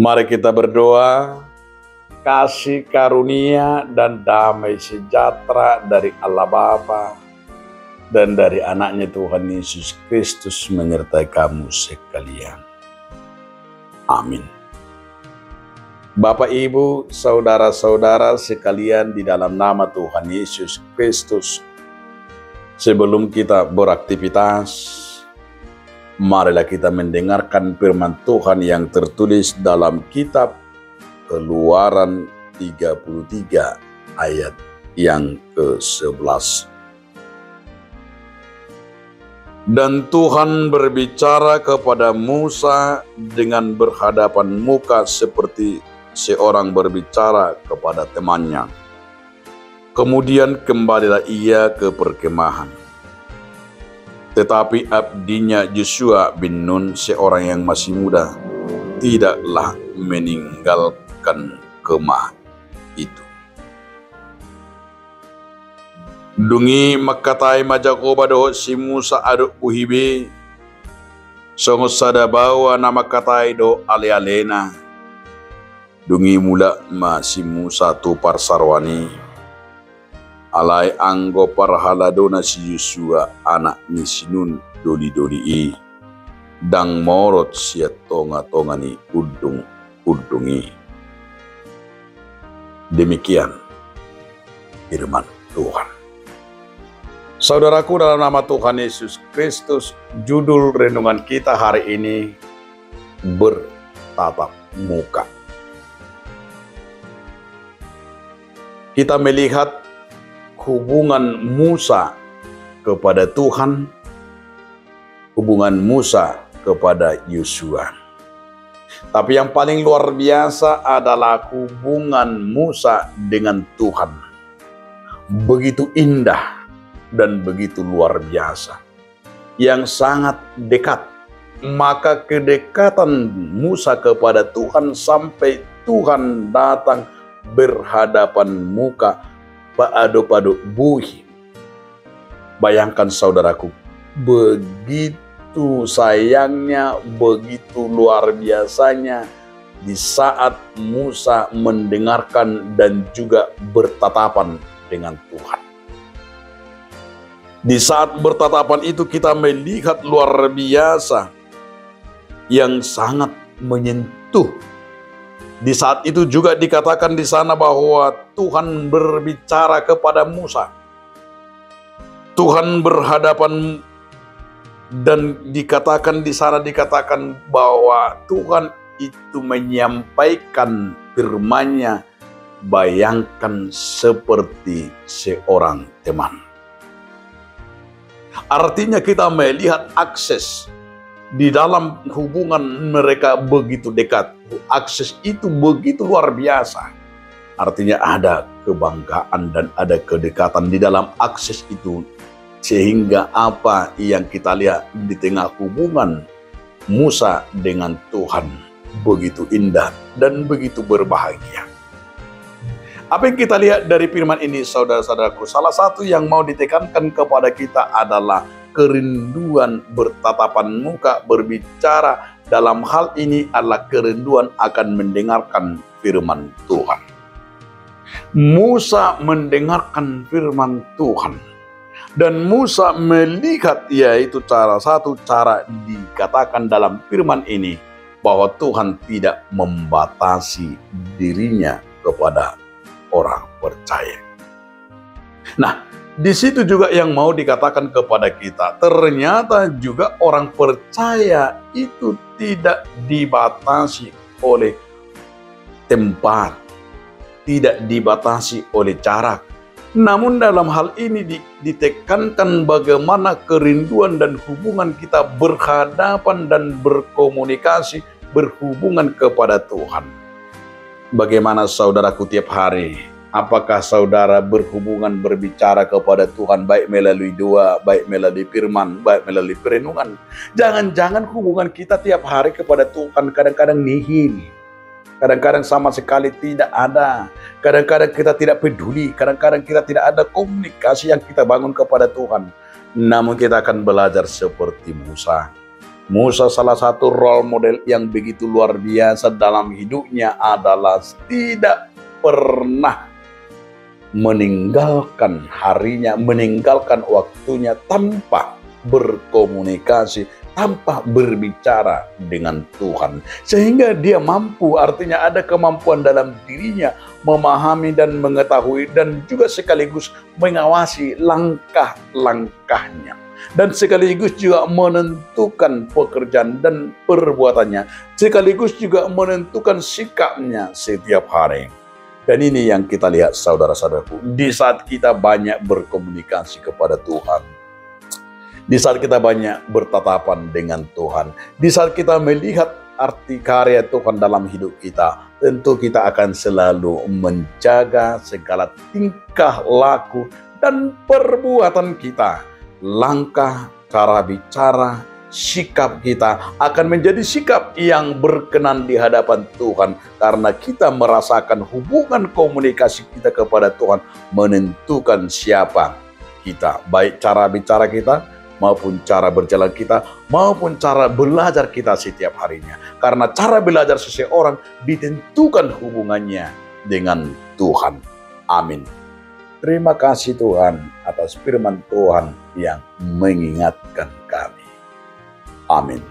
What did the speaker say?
Mari kita berdoa, kasih karunia dan damai sejahtera dari Allah Bapa dan dari anaknya Tuhan Yesus Kristus menyertai kamu sekalian. Amin. Bapak, Ibu, saudara-saudara sekalian di dalam nama Tuhan Yesus Kristus, sebelum kita beraktivitas, marilah kita mendengarkan firman Tuhan yang tertulis dalam kitab Keluaran 33 ayat yang ke-11. Dan Tuhan berbicara kepada Musa dengan berhadapan muka seperti seorang berbicara kepada temannya. Kemudian kembalilah ia ke perkemahan. Tetapi abdinya Yosua bin Nun, seorang yang masih muda, tidaklah meninggalkan kemah itu. Dungi makatai majakoba doh si Musa aduk uhibe, songo sada bawa nama katai do ale-alena. Dungi mula ma si Musa tu parsarwani, alai anggo parhaladona si Yosua anak ni Sinun doli-doli dang morot sia tonga-tonga ni udungi. Demikian firman Tuhan. Saudaraku, dalam nama Tuhan Yesus Kristus, judul renungan kita hari ini bertatap muka. Kita melihat hubungan Musa kepada Tuhan, hubungan Musa kepada Yosua. Tapi yang paling luar biasa adalah hubungan Musa dengan Tuhan. Begitu indah dan begitu luar biasa, yang sangat dekat. Maka kedekatan Musa kepada Tuhan sampai Tuhan datang berhadapan muka paado-pado buhi. Bayangkan saudaraku, begitu sayangnya, begitu luar biasanya di saat Musa mendengarkan dan juga bertatapan dengan Tuhan. Di saat bertatapan itu kita melihat luar biasa yang sangat menyentuh. Di saat itu juga dikatakan di sana bahwa Tuhan berbicara kepada Musa. Tuhan berhadapan dan dikatakan di sana bahwa Tuhan itu menyampaikan firman-Nya, bayangkan seperti seorang teman. Artinya kita melihat akses di dalam hubungan mereka begitu dekat. Akses itu begitu luar biasa. Artinya ada kebanggaan dan ada kedekatan di dalam akses itu. Sehingga apa yang kita lihat di tengah hubungan Musa dengan Tuhan begitu indah dan begitu berbahagia. Apa yang kita lihat dari firman ini, saudara-saudaraku? Salah satu yang mau ditekankan kepada kita adalah kerinduan bertatapan muka, berbicara. Dalam hal ini adalah kerinduan akan mendengarkan firman Tuhan. Musa mendengarkan firman Tuhan. Dan Musa melihat, yaitu satu cara dikatakan dalam firman ini, bahwa Tuhan tidak membatasi dirinya kepada orang percaya. Nah, di situ juga yang mau dikatakan kepada kita, ternyata juga orang percaya itu tidak dibatasi oleh tempat, tidak dibatasi oleh jarak. Namun dalam hal ini ditekankan bagaimana kerinduan dan hubungan kita berhadapan dan berkomunikasi, berhubungan kepada Tuhan. Bagaimana saudaraku tiap hari? Apakah saudara berhubungan berbicara kepada Tuhan baik melalui doa, baik melalui firman, baik melalui perenungan? Jangan-jangan hubungan kita tiap hari kepada Tuhan kadang-kadang nihil. Kadang-kadang sama sekali tidak ada. Kadang-kadang kita tidak peduli. Kadang-kadang kita tidak ada komunikasi yang kita bangun kepada Tuhan. Namun kita akan belajar seperti Musa. Musa salah satu role model yang begitu luar biasa dalam hidupnya adalah tidak pernah meninggalkan harinya, meninggalkan waktunya tanpa berkomunikasi, tanpa berbicara dengan Tuhan. Sehingga dia mampu, artinya ada kemampuan dalam dirinya memahami dan mengetahui dan juga sekaligus mengawasi langkah-langkahnya. Dan sekaligus juga menentukan pekerjaan dan perbuatannya, sekaligus juga menentukan sikapnya setiap hari. Dan ini yang kita lihat saudara-saudaraku, di saat kita banyak berkomunikasi kepada Tuhan, di saat kita banyak bertatapan dengan Tuhan, di saat kita melihat arti karya Tuhan dalam hidup kita, tentu kita akan selalu menjaga segala tingkah laku dan perbuatan kita. Langkah, cara bicara, sikap kita akan menjadi sikap yang berkenan di hadapan Tuhan, karena kita merasakan hubungan komunikasi kita kepada Tuhan menentukan siapa kita, baik cara bicara kita maupun cara berjalan kita maupun cara belajar kita setiap harinya, karena cara belajar seseorang ditentukan hubungannya dengan Tuhan. Amin. Terima kasih Tuhan atas firman Tuhan yang mengingatkan kami. Amin.